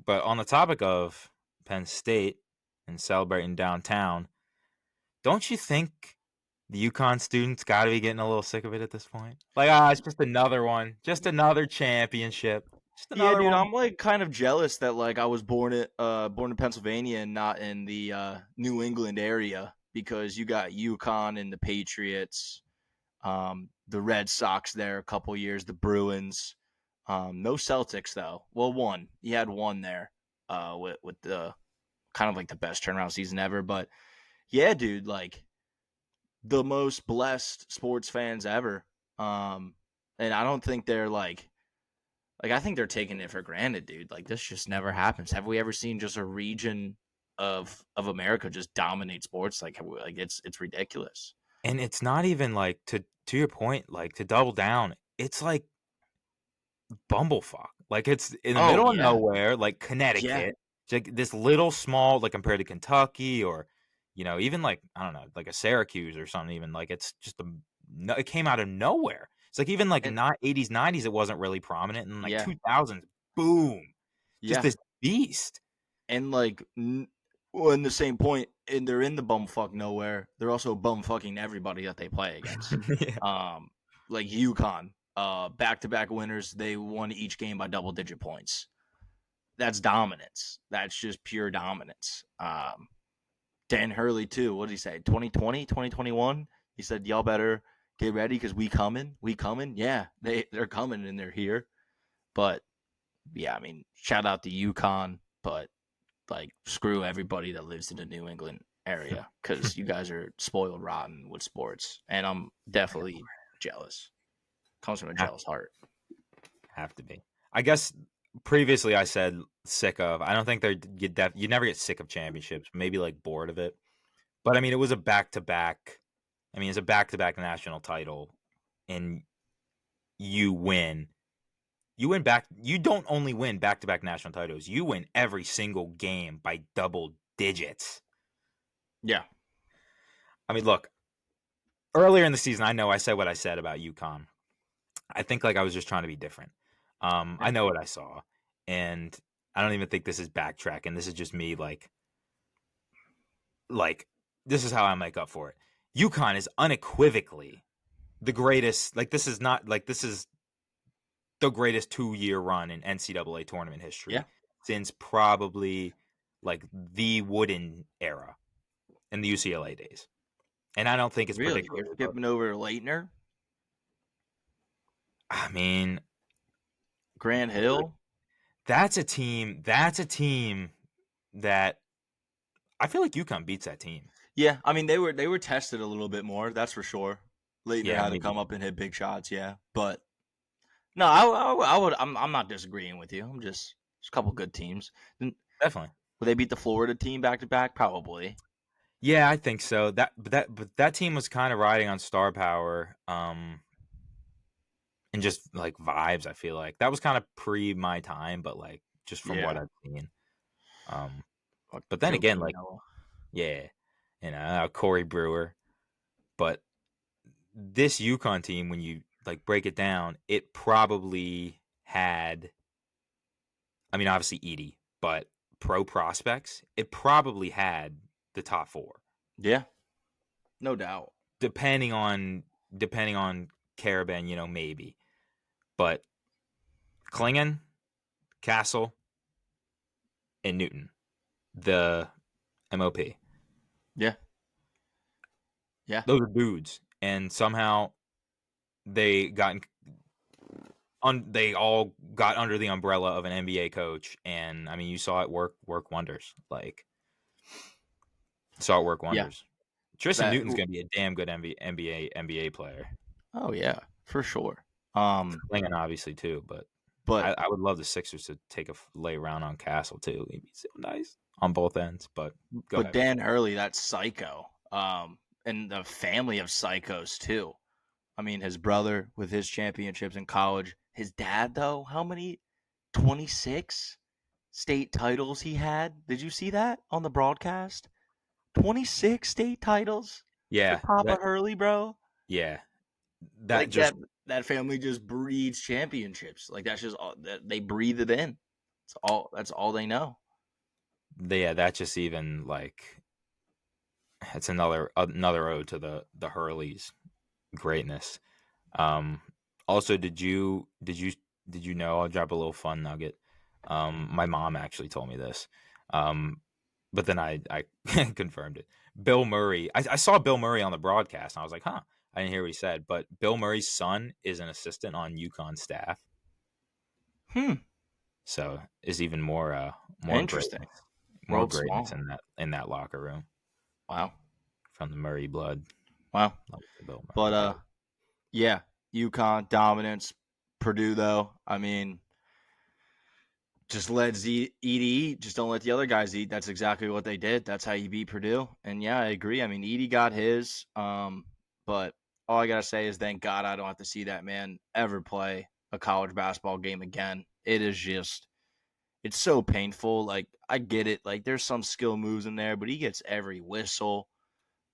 But on the topic of Penn State and celebrating downtown, don't you think the UConn students got to be getting a little sick of it at this point? Like, it's just another one, just another championship, just Yeah, another dude, one. I'm like kind of jealous that like I was born in Pennsylvania and not in the New England area because you got UConn and the Patriots, the Red Sox there a couple years, the Bruins, no Celtics though. Well, one you had one there, with the kind of like the best turnaround season ever. But yeah, dude, like the most blessed sports fans ever. And I don't think they're like I think they're taking it for granted, dude. Like this just never happens. Have we ever seen just a region of America just dominate sports? Like it's ridiculous. And it's not even like to your point, like to double down. It's like bumblefuck. Like it's in the Oh middle of yeah, nowhere, like yeah. Connecticut. It's like this little small, like compared to Kentucky or even like I don't know, like a Syracuse or something. Even like it's just it came out of nowhere. It's like even like And not 80s, 90s, it wasn't really prominent, and like yeah, 2000s, boom, just yeah. this beast. And like well, in the same point, and they're in the bumfuck nowhere. They're also bumfucking everybody that they play against. Yeah. Like UConn, back to back winners. They won each game by double digit points. That's dominance. That's just pure dominance. Dan Hurley too. What did he say? 2020, 2021. He said, "Y'all better get ready because we coming. We coming." Yeah, they're coming and they're here. But yeah, I mean, shout out to UConn, but like screw everybody that lives in the New England area because you guys are spoiled rotten with sports, and I'm definitely jealous. Comes from a have, jealous heart. have to be. I guess previously I said sick of. I don't think you never get sick of championships. Maybe like bored of it. But I mean, it was a back to back. I mean, it's a back to back national title, and you win. You win back. You don't only win back to back national titles. You win every single game by double digits. Yeah, I mean, look. Earlier in the season, I know I said what I said about UConn. I think like I was just trying to be different. I yeah. know what I saw, and I don't even think this is backtracking. This is just me like this is how I make up for it. UConn is unequivocally the greatest. Like this is not like this is the greatest 2-year run in NCAA tournament history Yeah. since probably like the Wooden era in the UCLA days. And I don't think it's Really, you're particularly. skipping over Leitner, I mean, Grant Hill. that's a team. That's a team that I feel like UConn beats that team. Yeah, I mean they were tested a little bit more. That's for sure. Leitner Yeah, had to maybe. come up and hit big shots. Yeah, but no, I would. I'm not disagreeing with you. I'm just a couple good teams. Would Definitely. they beat the Florida team back to back? Probably. Yeah, I think so. But that team was kind of riding on star power, and just like vibes. I feel like that was kind of pre my time, but like just from what Yeah. I've seen. Um, Fuck but then Joe again, like Kino. yeah, Corey Brewer. But this UConn team, when you like break it down, it probably had. I mean, obviously Edie, but pro prospects, it probably had the top four, Yeah, no doubt. depending on Carabin, maybe. But Klingon, Castle, and Newton, the MOP, Yeah, yeah, those are dudes, and somehow they got they all got under the umbrella of an NBA coach, and I mean, you saw it work wonders. Like, saw it work yeah. wonders. Tristan That. Newton's gonna be a damn good NBA player. Oh yeah, for sure. Klingon obviously too, but But I would love the Sixers to take a lay around on Castle too. He'd be so nice on both ends. But go but ahead. Dan Hurley, that's psycho. And the family of psychos too. I mean, his brother with his championships in college. His dad though, how many? 26 state titles he had. Did you see that on the broadcast? 26 state titles for Yeah, Papa Hurley, bro. yeah, that Like just that family just breeds championships. Like that's just all that they breathe it in. That's all they know. Yeah, that's just even like it's another ode to the Hurleys' greatness. Um, also, did you know? I'll drop a little fun nugget. My mom actually told me this, but then I confirmed it. Bill Murray. I saw Bill Murray on the broadcast, and I was like, huh. I didn't hear what he said, but Bill Murray's son is an assistant on UConn staff, Hmm. so is even more Interesting. greatness, more World greatness small. in that locker room Wow. from the Murray blood. Wow. Love the Bill Murray But blood. yeah, UConn dominance. Purdue though, I mean, just let Z eat eat. Just don't let the other guys eat. That's exactly what they did. That's how you beat Purdue. And yeah, I agree. I mean, Edie got his. But all I gotta say is thank God I don't have to see that man ever play a college basketball game again. It is just it's so painful. Like I get it. Like there's some skill moves in there, but he gets every whistle.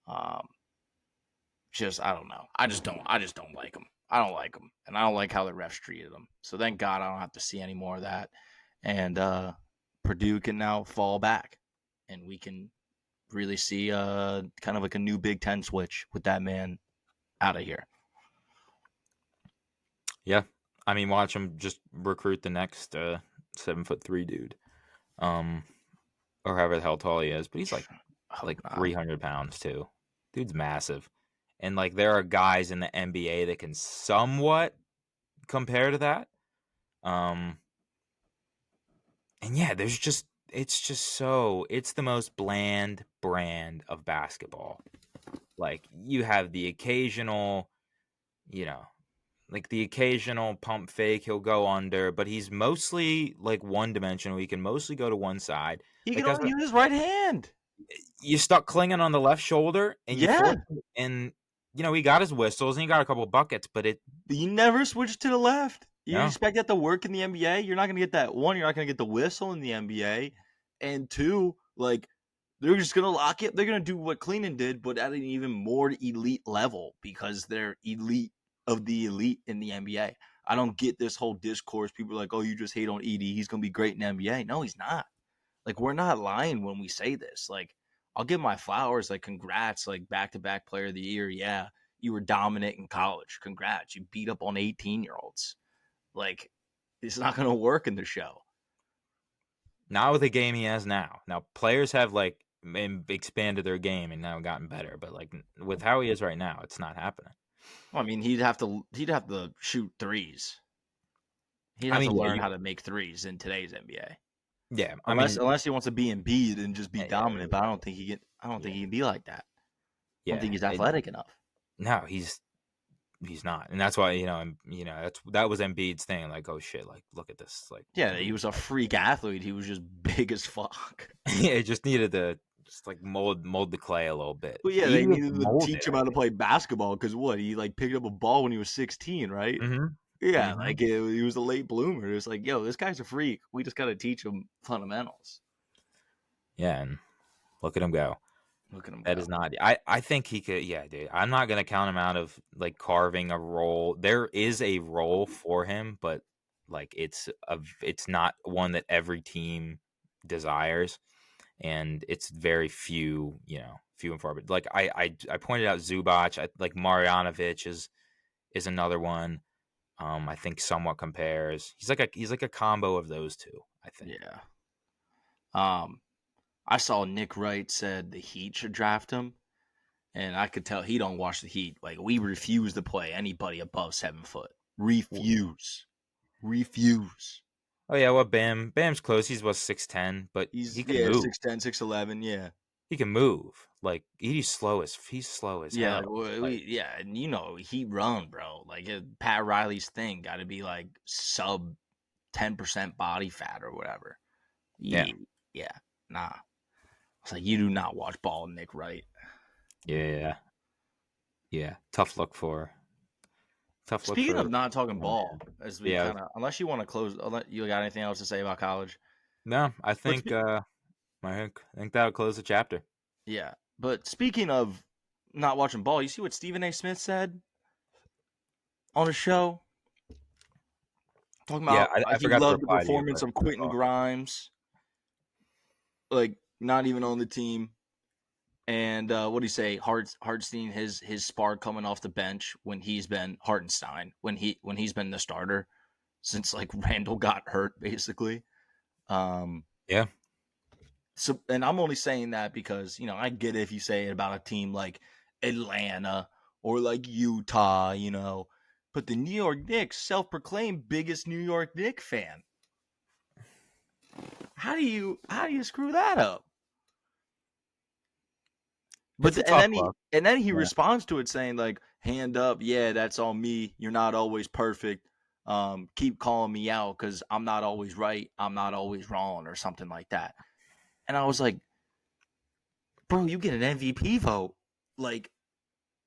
Um, just I don't know. I just don't like him. I don't like him, and I don't like how the refs treated him. So thank God I don't have to see any more of that. And Purdue can now fall back, and we can really see kind of like a new Big Ten switch with that man out of here. Yeah, I mean, watch him just recruit the next 7'3" dude, um, or however the hell tall he is. But he's I hope like not. 300 pounds too. Dude's massive, and like there are guys in the NBA that can somewhat compare to that. Um, and yeah, it's the most bland brand of basketball. Like you have the occasional, you know, like the occasional pump fake he'll go under, but he's mostly like one dimensional. He can mostly go to one side. He Like can that's only what use his right hand. you stuck clinging on the left shoulder and you Yeah, force him, and he got his whistles and he got a couple buckets, but you never switch to the left. You no. expect that to work in the NBA. You're not going to get that. One, you're not going to get the whistle in the NBA. And two, like, they're just going to lock it. They're going to do what Cleanan did, but at an even more elite level because they're elite of the elite in the NBA. I don't get this whole discourse. People are like, oh, you just hate on Edie. He's going to be great in the NBA. No, he's not. Like, we're not lying when we say this. Like, I'll give my flowers. Like, congrats. Like, back-to-back player of the year. Yeah, you were dominant in college. Congrats. You beat up on 18-year-olds. Like, it's not going to work in the show. Not with the game he has now. Now players have like expanded their game and now gotten better, but like with how he is right now, it's not happening. Well, I mean, he'd have to shoot threes. He'd I have mean, to yeah, learn how to make threes in today's NBA. yeah. I Unless mean, unless he wants to be Embiid and just be yeah, yeah, dominant, but I don't think he can. I don't think yeah, he can be like that. I don't yeah. think he's athletic enough. No, he's not, and that's why that was Embiid's thing. Like, oh shit, like look at this, like Yeah, he was a freak athlete. He was just big as fuck. it just needed to just like mold the clay a little bit. But yeah, He they was needed to molded, teach him I how to play basketball because what he like picked up a ball when he was 16, right? think. Yeah, Mm-hmm. like he was a late bloomer. It's like, yo, this guy's a freak. We just got to teach him fundamentals. Yeah, and look at him go. Look at him That go. is not. I think he could. Yeah, dude. I'm not gonna count him out of like carving a role. There is a role for him, but like it's not one that every team desires, and it's very few. Few and far. But like I pointed out Zubac. Like Marjanovic is another one. I think somewhat compares. He's like a combo of those two. I think. Yeah. Um, I saw Nick Wright said the Heat should draft him, and I could tell he don't watch the Heat. Like we refuse to play anybody above 7 foot. Refuse. Refuse. Oh yeah, well Bam's close. He's what 6'10", but he He's can move. 6'10", 6'11", yeah. He can move. Like he's slow as Yeah, hell. like Like yeah, and he run, bro. Like Pat Riley's thing got to be like sub 10% body fat or whatever. yeah, Yeah, yeah, nah. It's like you do not watch ball, Nick Wright. yeah, yeah. Tough look Speaking for. of not talking Oh, ball, man. as we Yeah. kind of, unless you want to close, unless you got anything else to say about college, No, I but think I think that'll close the chapter. yeah. But speaking of not watching ball, you see what Stephen A. Smith said on a show? Talking Yeah, about I he forgot to loved the reply to you, performance but of you were Quentin talking. Grimes, like not even on the team. And what do you say? Hartstein, his spark coming off the bench when he's been Hartenstein when he's been the starter since like Randall got hurt, basically. Um, Yeah. so, and I'm only saying that because I get it if you say it about a team like Atlanta or like Utah, but the New York Knicks, self-proclaimed biggest New York Knicks fan. How do you screw that up? It's But a and tough then he look. and then he Yeah. responds to it saying like, "Hand up, yeah, that's all me. You're not always perfect. Keep calling me out because I'm not always right. I'm not always wrong, or something like that." And I was like, "Bro, you get an MVP vote. Like,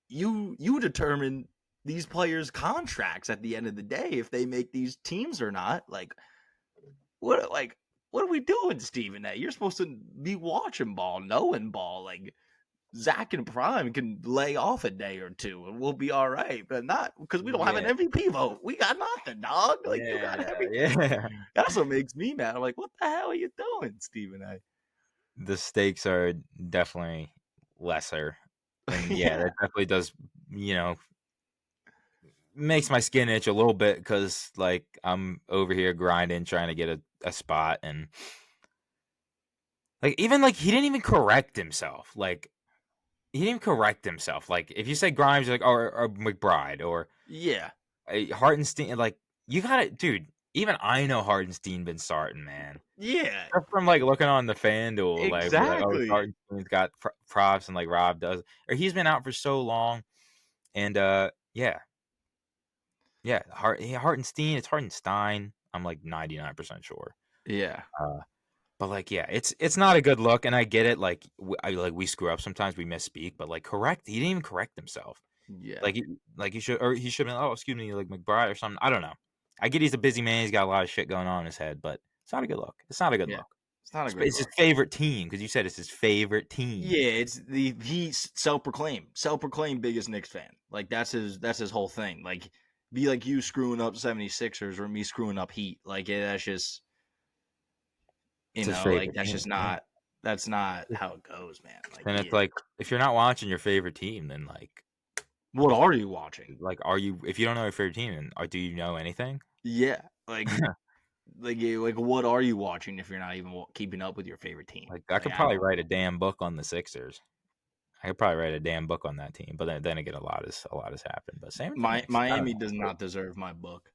you determine these players' contracts at the end of the day if they make these teams or not. What are we doing, Stephen A? You're supposed to be watching ball, knowing ball, like." Zach and Prime can lay off a day or two and we'll be all right, but not because we don't have an Yeah. MVP vote. We got nothing, dog. Like you got Yeah. everything. Yeah. That's what makes me mad. I'm like, what the hell are you doing, Stephen A? The stakes are definitely lesser. And yeah, Yeah, that definitely does, you know, makes my skin itch a little bit because like I'm over here grinding trying to get a spot, and like even like he didn't even correct himself. Like he didn't even correct himself. Like if you say Grimes, you're like or McBride or yeah, Hartenstein, like you got it, dude. Even I know Hartenstein been starting, man. yeah, Just from like looking on the FanDuel, like we're like, oh, exactly. Hartenstein's got props, and like Rob does, or he's been out for so long, and yeah, yeah, Hartenstein, it's Hartenstein. I'm like 99% sure. Yeah, Uh, but like, yeah, it's not a good look, and I get it. Like, we screw up sometimes, we misspeak, but like, correct. He didn't even correct himself. yeah, Like, he should, or he should have been. Oh, excuse me, like McBride or something. I don't know. I get he's a busy man. He's got a lot of shit going on in his head, but it's not a good look. It's not a good yeah. look. It's not a great It's his look. favorite team because you said it's his favorite team. Yeah, it's he's self-proclaimed biggest Knicks fan. Like that's his whole thing. Like be like you screwing up 76ers or me screwing up Heat. Like that's just It's his like favorite team. Yeah. that's not how it goes, man. Like And it's yeah. like if you're not watching your favorite team, then What are you watching? are you? If you don't know your favorite team, then do you know anything? Yeah, like what are you watching if you're not even keeping up with your favorite team? Like I Like could I probably don't. write a damn book on the Sixers. I could probably write a damn book on that team. But then again, a lot has happened. But same with the Knicks. I don't Miami does know. not deserve my book.